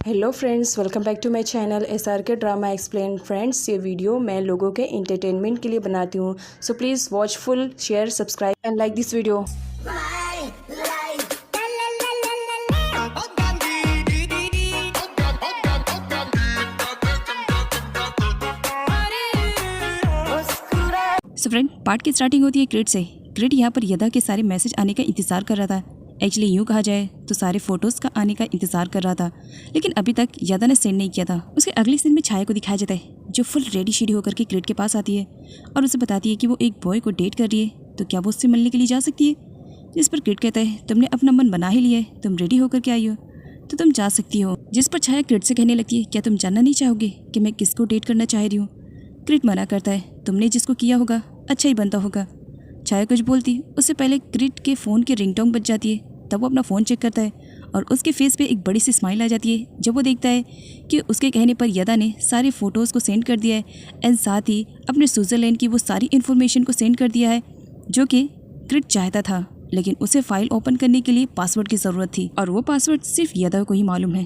Hello friends, welcome back to my channel SRK drama explain. Friends, ये video मैं लोगों के एंटरटेनमेंट के लिए बनाती हूँ, so please watch full, share, subscribe and like this video. So friend, part की स्टार्टिंग होती है क्रिट से। क्रिट यहाँ पर यदा के सारे मैसेज आने का इंतजार कर रहा था। एक्चुअली यूँ कहा जाए तो सारे फोटोज़ का आने का इंतजार कर रहा था, लेकिन अभी तक यदा ने सेंड नहीं किया था। उसके अगले सीन में छाया को दिखाया जाता है, जो फुल रेडी शेडी होकर के क्रिट के पास आती है और उसे बताती है कि वो एक बॉय को डेट कर रही है, तो क्या वो उससे मिलने के लिए जा सकती है। जिस पर क्रिट कहता है, तुमने अपना मन बना ही लिया है, तुम रेडी होकर के आई हो तो तुम जा सकती हो। जिस पर छाया क्रिट से कहने लगती है, क्या तुम जानना नहीं चाहोगे कि मैं किसको डेट करना चाह रही हूँ। क्रिट मना करता है, तुमने जिसको किया होगा अच्छा ही बनता होगा। छाया कुछ बोलती उससे पहले क्रिट के फ़ोन की रिंगटोन बज जाती है। तब वो अपना फ़ोन चेक करता है और उसके फेस पे एक बड़ी सी स्माइल आ जाती है जब वो देखता है कि उसके कहने पर यदा ने सारे फ़ोटोज़ को सेंड कर दिया है एंड साथ ही अपने स्विट्ज़रलैंड की वो सारी इन्फॉर्मेशन को सेंड कर दिया है जो कि क्रिट चाहता था, लेकिन उसे फाइल ओपन करने के लिए पासवर्ड की ज़रूरत थी और वो पासवर्ड सिर्फ यदा को ही मालूम है।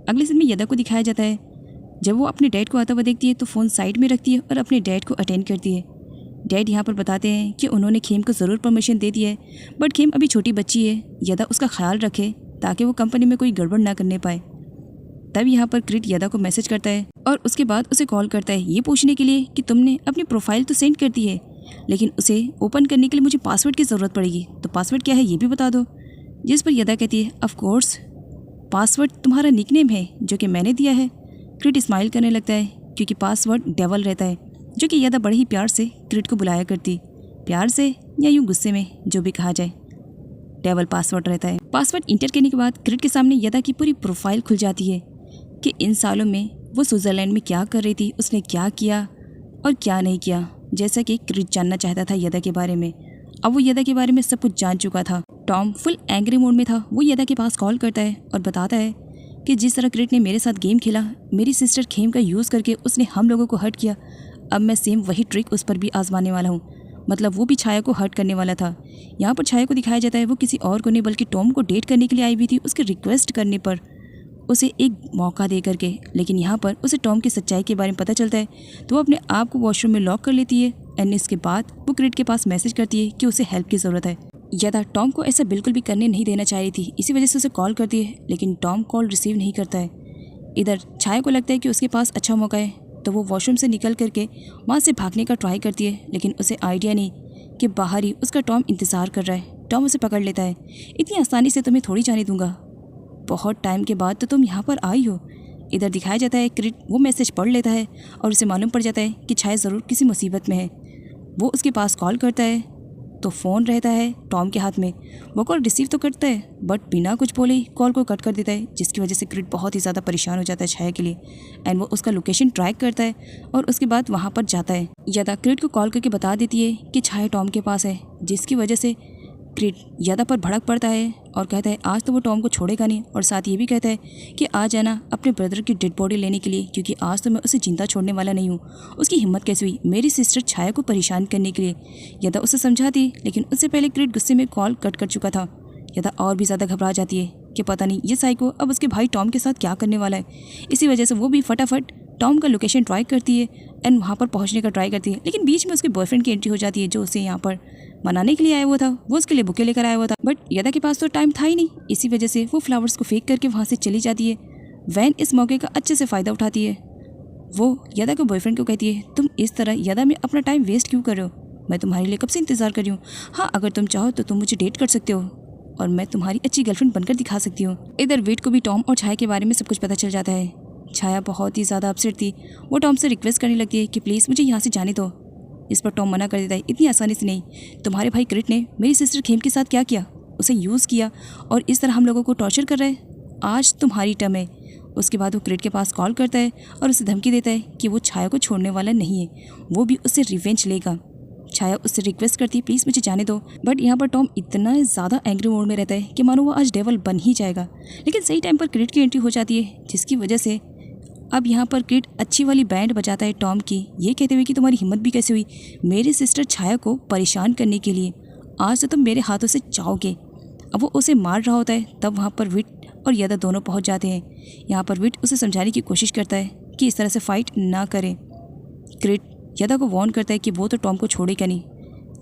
अगले दिन में यदा को दिखाया जाता है, जब वो अपने डैड को आता हुआ देखती है तो फ़ोन साइड में रखती है और अपने डैड को अटेंड करती है। डैड यहाँ पर बताते हैं कि उन्होंने खेम को ज़रूर परमिशन दे दी है, बट खेम अभी छोटी बच्ची है, यदा उसका ख्याल रखे ताकि वो कंपनी में कोई गड़बड़ ना करने पाए। तब यहाँ पर क्रिट यदा को मैसेज करता है और उसके बाद उसे कॉल करता है ये पूछने के लिए कि तुमने अपनी प्रोफाइल तो सेंड कर दी है, लेकिन उसे ओपन करने के लिए मुझे पासवर्ड की ज़रूरत पड़ेगी, तो पासवर्ड क्या है ये भी बता दो। जिस पर यदा कहती है, ऑफ कोर्स पासवर्ड तुम्हारा निकनेम है जो कि मैंने दिया है। क्रिट स्माइल करने लगता है क्योंकि पासवर्ड डेवल रहता है, जो कि यदा बड़े ही प्यार से क्रिट को बुलाया करती। प्यार से या यूँ गुस्से में, जो भी कहा जाए, डेवल पासवर्ड रहता है। पासवर्ड इंटर करने के बाद क्रिट के सामने यदा की पूरी प्रोफाइल खुल जाती है कि इन सालों में वो स्विट्ज़रलैंड में क्या कर रही थी, उसने क्या किया और क्या नहीं किया, जैसा कि क्रिट जानना चाहता था यदा के बारे में। अब वो यदा के बारे में सब कुछ जान चुका था। टॉम फुल एंग्री मोड में था। वो यदा के पास कॉल करता है और बताता है कि जिस तरह क्रिट ने मेरे साथ गेम खेला, मेरी सिस्टर खेम का यूज़ करके उसने हम लोगों को हर्ट किया, अब मैं सेम वही ट्रिक उस पर भी आजमाने वाला हूँ। मतलब वो भी छाया को हर्ट करने वाला था। यहाँ पर छाया को दिखाया जाता है वो किसी और को नहीं बल्कि टॉम को डेट करने के लिए आई हुई थी, उसके रिक्वेस्ट करने पर उसे एक मौका दे करके। लेकिन यहाँ पर उसे टॉम की सच्चाई के बारे में पता चलता है, तो वो अपने आप को वॉशरूम में लॉक कर लेती है एंड इसके बाद वो क्रिट के पास मैसेज करती है कि उसे हेल्प की ज़रूरत है। यदा टॉम को ऐसा बिल्कुल भी करने नहीं देना चाह रही थी, इसी वजह से उसे कॉल करती है, लेकिन टॉम कॉल रिसीव नहीं करता है। इधर छाया को लगता है कि उसके पास अच्छा मौका है, तो वो वॉशरूम से निकल करके वहाँ से भागने का ट्राई करती है, लेकिन उसे आइडिया नहीं कि बाहर ही उसका टॉम इंतज़ार कर रहा है। टॉम उसे पकड़ लेता है, इतनी आसानी से तुम्हें थोड़ी जाने दूंगा, बहुत टाइम के बाद तो तुम यहाँ पर आई हो। इधर दिखाया जाता है क्रिट वो मैसेज पढ़ लेता है और उसे मालूम पड़ जाता है कि छाया ज़रूर किसी मुसीबत में है। वो उसके पास कॉल करता है तो फ़ोन रहता है टॉम के हाथ में। वो कॉल रिसीव तो करता है बट बिना कुछ बोले ही कॉल को कट कर देता है, जिसकी वजह से क्रिट बहुत ही ज़्यादा परेशान हो जाता है छाया के लिए एंड वो उसका लोकेशन ट्रैक करता है और उसके बाद वहाँ पर जाता है। यदा क्रिट को कॉल करके बता देती है कि छाया टॉम के पास है, जिसकी वजह से क्रिट यदा पर भड़क पड़ता है और कहता है आज तो वो टॉम को छोड़ेगा नहीं, और साथ ये भी कहता है कि आ जाना अपने ब्रदर की डेड बॉडी लेने के लिए, क्योंकि आज तो मैं उसे जिंदा छोड़ने वाला नहीं हूँ। उसकी हिम्मत कैसे हुई मेरी सिस्टर छाया को परेशान करने के लिए। यदा उसे समझाती, लेकिन उससे पहले क्रिट गुस्से में कॉल कट कर चुका था। यदा और भी ज़्यादा घबरा जाती है कि पता नहीं ये साइको अब उसके भाई टॉम के साथ क्या करने वाला है। इसी वजह से वो भी फटाफट टॉम का लोकेशन ट्राई करती है एंड वहाँ पर पहुँचने का ट्राई करती है, लेकिन बीच में उसके बॉयफ्रेंड की एंट्री हो जाती है, जो उसे यहाँ पर मनाने के लिए आया हुआ था। वो उसके लिए बुके लेकर आया हुआ था, बट यदा के पास तो टाइम था ही नहीं। इसी वजह से वो फ्लावर्स को फेंक करके वहाँ से चली जाती है। वैन इस मौके का अच्छे से फ़ायदा उठाती है। वो यदा के बॉयफ्रेंड को कहती है, तुम इस तरह यदा में अपना टाइम वेस्ट क्यों कर रहे हो, मैं तुम्हारे लिए कब से इंतज़ार कर रही हूँ। हाँ, अगर तुम चाहो तो तुम मुझे डेट कर सकते हो और मैं तुम्हारी अच्छी गर्लफ्रेंड बनकर दिखा सकती हूँ। इधर वेट को भी टॉम और छाया के बारे में सब कुछ पता चल जाता है। छाया बहुत ही ज़्यादा अपसेट थी। वो टॉम से रिक्वेस्ट करने लगती है कि प्लीज़ मुझे यहाँ से जाने दो। इस पर टॉम मना कर देता है, इतनी आसानी से नहीं। तुम्हारे भाई क्रिट ने मेरी सिस्टर खेम के साथ क्या किया, उसे यूज़ किया और इस तरह हम लोगों को टॉर्चर कर रहा है। आज तुम्हारी टर्म है। उसके बाद वो क्रिट के पास कॉल करता है और उसे धमकी देता है कि वो छाया को छोड़ने वाला नहीं है, वो भी उससे रिवेंज लेगा। छाया उससे रिक्वेस्ट करती है प्लीज़ मुझे जाने दो, बट यहाँ पर टॉम इतना ज़्यादा एंग्री मोड में रहता है कि मानो वो आज डेवल बन ही जाएगा। लेकिन सही टाइम पर क्रिट की एंट्री हो जाती है, जिसकी वजह से अब यहाँ पर क्रिट अच्छी वाली बैंड बजाता है टॉम की, ये कहते हुए कि तुम्हारी हिम्मत भी कैसे हुई मेरी सिस्टर छाया को परेशान करने के लिए, आज तो तुम मेरे हाथों से चाहोगे। अब वो उसे मार रहा होता है, तब वहाँ पर विट और यदा दोनों पहुंच जाते हैं। यहाँ पर विट उसे समझाने की कोशिश करता है कि इस तरह से फाइट ना करें। क्रिट यदा को वार्न करता है कि वो तो टॉम को छोड़ेगा नहीं,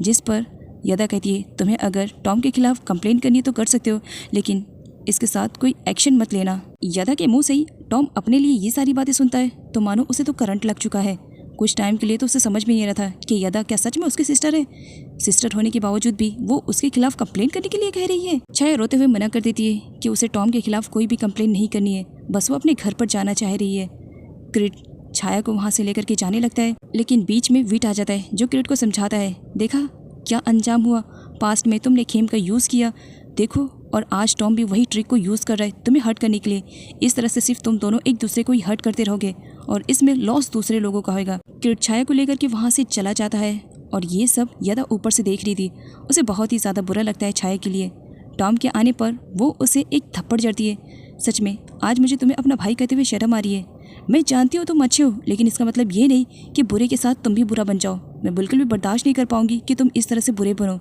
जिस पर यदा कहती है तुम्हें अगर टॉम के खिलाफ कंप्लेंट करनी है तो कर सकते हो, लेकिन इसके साथ कोई एक्शन मत लेना। यदा के मुंह से ही टॉम अपने लिए ये सारी बातें सुनता है तो मानो उसे तो करंट लग चुका है। कुछ टाइम के लिए तो उसे समझ में नहीं आ रहा था कि यदा क्या सच में उसकी सिस्टर है। सिस्टर होने के बावजूद भी वो उसके खिलाफ कंप्लेंट करने के लिए कह रही है। छाया रोते हुए मना कर देती है कि उसे टॉम के खिलाफ कोई भी कंप्लेंट नहीं करनी है, बस वो अपने घर पर जाना चाह रही है। क्रिट छाया को वहाँ से लेकर के जाने लगता है, लेकिन बीच में विट आ जाता है जो क्रिट को समझाता है देखा क्या अंजाम हुआ, पास्ट में तुमने खेम का यूज़ किया, देखो और आज टॉम भी वही ट्रिक को यूज़ कर रहा है तुम्हें हर्ट करने के लिए। इस तरह से सिर्फ तुम दोनों एक दूसरे को ही हर्ट करते रहोगे और इसमें लॉस दूसरे लोगों का होगा। क्रिट छाया को लेकर के वहाँ से चला जाता है और ये सब यदा ऊपर से देख रही थी। उसे बहुत ही ज़्यादा बुरा लगता है छाया के लिए। टॉम के आने पर वो उसे एक थप्पड़ जड़ती है। सच में आज मुझे तुम्हें अपना भाई कहते हुए शर्म आ रही है। मैं जानती हूँ तुम अच्छे हो, लेकिन इसका मतलब ये नहीं कि बुरे के साथ तुम भी बुरा बन जाओ। मैं बिल्कुल भी बर्दाश्त नहीं कर पाऊंगी कि तुम इस तरह से बुरे बनो।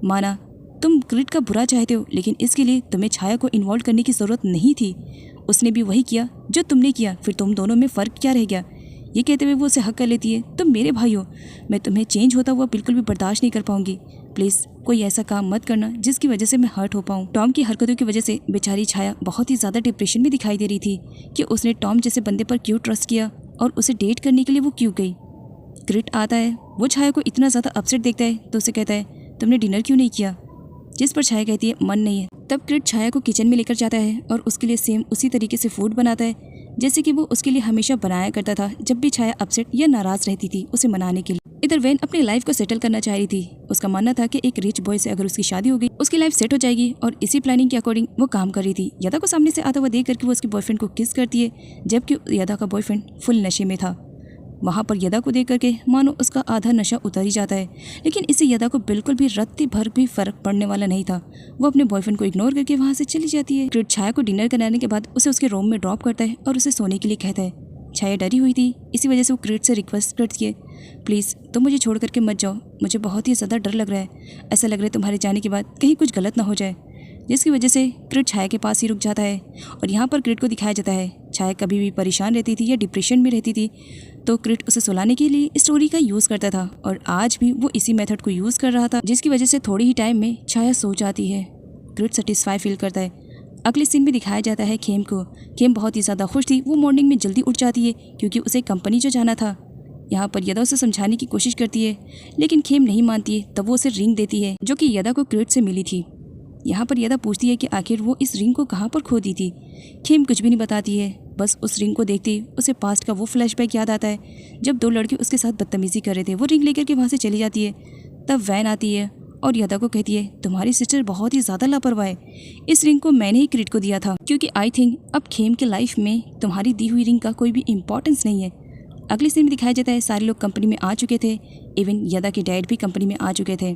माना तुम क्रिट का बुरा चाहते हो, लेकिन इसके लिए तुम्हें छाया को इन्वॉल्व करने की ज़रूरत नहीं थी। उसने भी वही किया जो तुमने किया, फिर तुम दोनों में फ़र्क क्या रह गया। ये कहते हुए वो उसे हक कर लेती है तुम मेरे भाई हो, मैं तुम्हें चेंज होता हुआ बिल्कुल भी बर्दाश्त नहीं कर पाऊंगी। प्लीज़ कोई ऐसा काम मत करना जिसकी वजह से मैं हर्ट हो पाऊँ। टॉम की हरकतों की वजह से बेचारी छाया बहुत ही ज़्यादा डिप्रेशन में दिखाई दे रही थी कि उसने टॉम जैसे बंदे पर क्यों ट्रस्ट किया और उसे डेट करने के लिए वो क्यों गई। क्रिट आता है, वो छाया को इतना ज़्यादा अपसेट देखता है तो उसे कहता है तुमने डिनर क्यों नहीं किया, जिस पर छाया कहती है मन नहीं है। तब क्रिट छाया को किचन में लेकर जाता है और उसके लिए सेम उसी तरीके से फूड बनाता है जैसे कि वो उसके लिए हमेशा बनाया करता था जब भी छाया अपसेट या नाराज़ रहती थी उसे मनाने के लिए। इधर वैन अपनी लाइफ को सेटल करना चाह रही थी। उसका मानना था कि एक रिच बॉय से अगर उसकी शादी हो गई उसकी लाइफ सेट हो जाएगी और इसी प्लानिंग के अकॉर्डिंग वो काम कर रही थी। यदा को सामने से आता हुआ देख करके वो उसके बॉयफ्रेंड को किस करती है, जबकि यदा का बॉयफ्रेंड फुल नशे में था। वहाँ पर यदा को देख करके मानो उसका आधा नशा उतर ही जाता है, लेकिन इससे यदा को बिल्कुल भी रत्ती भर भी फर्क पड़ने वाला नहीं था। वो अपने बॉयफ्रेंड को इग्नोर करके वहाँ से चली जाती है। क्रिट छाया को डिनर कराने के बाद उसे उसके रूम में ड्रॉप करता है और उसे सोने के लिए कहता है। छाया डरी हुई थी, इसी वजह से वो क्रिट से रिक्वेस्ट करती है प्लीज़ तुम मुझे छोड़ करके मत जाओ, मुझे बहुत ही ज़्यादा डर लग रहा है। ऐसा लग रहा है तुम्हारे जाने के बाद कहीं कुछ गलत ना हो जाए, जिसकी वजह से क्रिट छाया के पास ही रुक जाता है। और यहाँ पर क्रिट को दिखाया जाता है छाया कभी भी परेशान रहती थी या डिप्रेशन में रहती थी तो क्रिट उसे सुलाने के लिए स्टोरी का यूज़ करता था और आज भी वो इसी मेथड को यूज़ कर रहा था, जिसकी वजह से थोड़ी ही टाइम में छाया सो जाती है। क्रिट सेटिस्फाई फील करता है। अगले सीन में दिखाया जाता है खेम को। खेम बहुत ही ज़्यादा खुश थी। वो मॉर्निंग में जल्दी उठ जाती है क्योंकि उसे कंपनी जो जाना था। यहाँ पर यदा उसे समझाने की कोशिश करती है, लेकिन खेम नहीं मानती है। तब वो उसे रिंग देती है जो कि यदा को क्रिट से मिली थी। यहाँ पर यदा पूछती है कि आखिर वो इस रिंग को कहाँ पर खो दी थी। खेम कुछ भी नहीं बताती है, बस उस रिंग को देखते उसे पास्ट का वो फ्लैशबैक याद आता है जब दो लड़के उसके साथ बदतमीजी कर रहे थे। वो रिंग लेकर के वहाँ से चली जाती है। तब वैन आती है और यदा को कहती है तुम्हारी सिस्टर बहुत ही ज़्यादा लापरवाह है, इस रिंग को मैंने ही क्रिट को दिया था क्योंकि आई थिंक अब खेम के लाइफ में तुम्हारी दी हुई रिंग का कोई भी इम्पोर्टेंस नहीं है। अगले सीन में दिखाया जाता है सारे लोग कंपनी में आ चुके थे, इवन यदा के डैड भी कंपनी में आ चुके थे।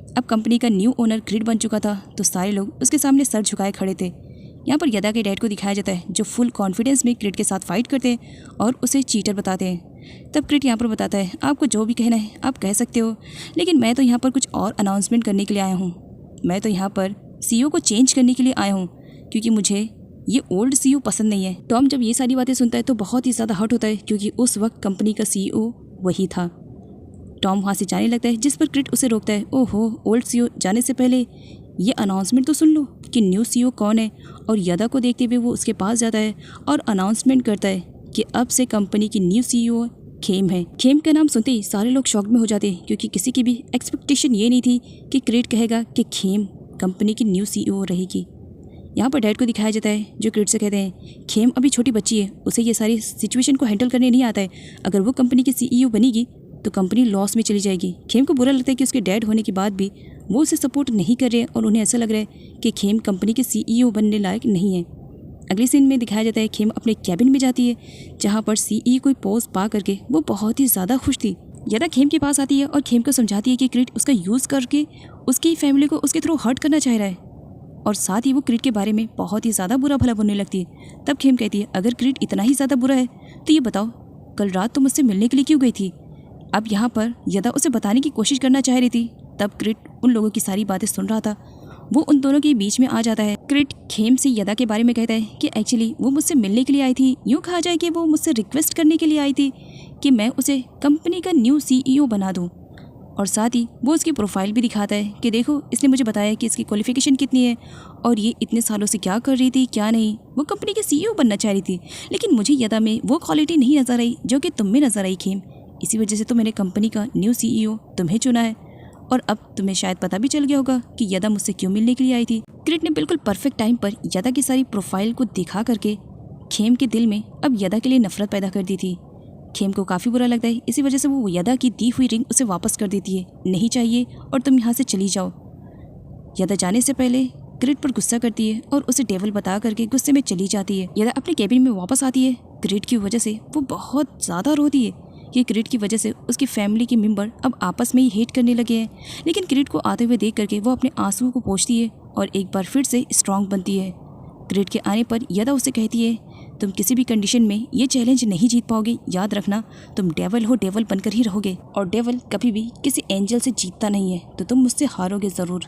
अब कंपनी का न्यू ओनर क्रिट बन चुका था तो सारे लोग उसके सामने सर झुकाए खड़े थे। यहाँ पर यदा के डैड को दिखाया जाता है जो फुल कॉन्फिडेंस में क्रिट के साथ फाइट करते हैं और उसे चीटर बताते हैं। तब क्रिट यहाँ पर बताता है आपको जो भी कहना है आप कह सकते हो, लेकिन मैं तो यहाँ पर कुछ और अनाउंसमेंट करने के लिए आया हूँ। मैं तो यहाँ पर CEO को चेंज करने के लिए आया हूँ क्योंकि मुझे ये ओल्ड CEO पसंद नहीं है। टॉम जब ये सारी बातें सुनता है तो बहुत ही ज़्यादा हर्ट होता है क्योंकि उस वक्त कंपनी का CEO वही था। टॉम वहाँ से जाने लगता है जिस पर क्रिट उसे रोकता है। ओहो, ओल्ड CEO जाने से पहले ये अनाउंसमेंट तो सुन लो कि न्यू CEO कौन है। और यदा को देखते हुए वो उसके पास जाता है और अनाउंसमेंट करता है कि अब से कंपनी की न्यू CEO खेम है। खेम का नाम सुनते ही सारे लोग शॉक में हो जाते हैं क्योंकि किसी की भी एक्सपेक्टेशन ये नहीं थी कि क्रिट कहेगा कि खेम कंपनी की न्यू CEO रहेगी। यहाँ पर डैड को दिखाया जाता है जो क्रिट से कहते हैं खेम अभी छोटी बच्ची है, उसे ये सारी सिचुएशन को हैंडल करने नहीं आता है। अगर वो कंपनी की CEO बनेगी तो कंपनी लॉस में चली जाएगी। खेम को बुरा लगता है कि उसके डैड होने के बाद भी वो उसे सपोर्ट नहीं कर रहे हैं और उन्हें ऐसा लग रहा है कि खेम कंपनी के CEO बनने लायक नहीं है। अगले सीन में दिखाया जाता है खेम अपने कैबिन में जाती है जहाँ पर CEO कोई पोस्ट पा करके वो बहुत ही ज़्यादा खुश थी। यदा खेम के पास आती है और खेम को समझाती है कि क्रिट उसका यूज़ करके उसकी फैमिली को उसके थ्रू हर्ट करना चाह रहा है और साथ ही वो क्रिट के बारे में बहुत ही ज़्यादा बुरा भला बोलने लगती है। तब खेम कहती है अगर क्रिट इतना ही ज़्यादा बुरा है तो ये बताओ कल रात तुम मुझसे मिलने के लिए क्यों गई थी। अब यहाँ पर यदा उसे बताने की कोशिश करना चाह रही थी। तब क्रिट उन लोगों की सारी बातें सुन रहा था। वो उन दोनों के बीच में आ जाता है क्रिट खेम से यदा के बारे में कहता है कि एक्चुअली वो मुझसे मिलने के लिए आई थी। यूँ कहा जाए कि वो मुझसे रिक्वेस्ट करने के लिए आई थी कि मैं उसे कंपनी का न्यू CEO बना दूँ। और साथ ही वो उसकी प्रोफाइल भी दिखाता है कि देखो इसने मुझे बताया कि इसकी क्वालिफ़िकेशन कितनी है और ये इतने सालों से क्या कर रही थी क्या नहीं। वो कंपनी के CEO बनना चाह रही थी, लेकिन मुझे यदा में वो क्वालिटी नहीं नज़र आई जो कि तुम में नज़र आई खेम। इसी वजह से तो मैंने कंपनी का न्यू CEO तुम्हें चुना है। और अब तुम्हें शायद पता भी चल गया होगा कि यदा मुझसे क्यों मिलने के लिए आई थी। क्रिट ने बिल्कुल परफेक्ट टाइम पर यदा की सारी प्रोफाइल को दिखा करके खेम के दिल में अब यदा के लिए नफरत पैदा कर दी थी। खेम को काफ़ी बुरा लगता है, इसी वजह से वो यदा की दी हुई रिंग उसे वापस कर देती है। नहीं चाहिए और तुम यहाँ से चली जाओ। यदा जाने से पहले क्रिट पर गुस्सा करती है और उसे डेविल बता करके गुस्से में चली जाती है। यदा अपने केबिन में वापस आती है। क्रिट की वजह से वो बहुत ज़्यादा रोती है कि क्रिट की वजह से उसकी फैमिली के मेंबर अब आपस में ही हेट करने लगे हैं। लेकिन क्रिट को आते हुए देख करके वो अपने आंसुओं को पोंछती है और एक बार फिर से स्ट्रांग बनती है। क्रिट के आने पर यदा उसे कहती है तुम किसी भी कंडीशन में ये चैलेंज नहीं जीत पाओगे। याद रखना तुम डेवल हो, डेवल बनकर ही रहोगे और डेवल कभी भी किसी एंजल से जीतता नहीं है, तो तुम मुझसे हारोगे ज़रूर।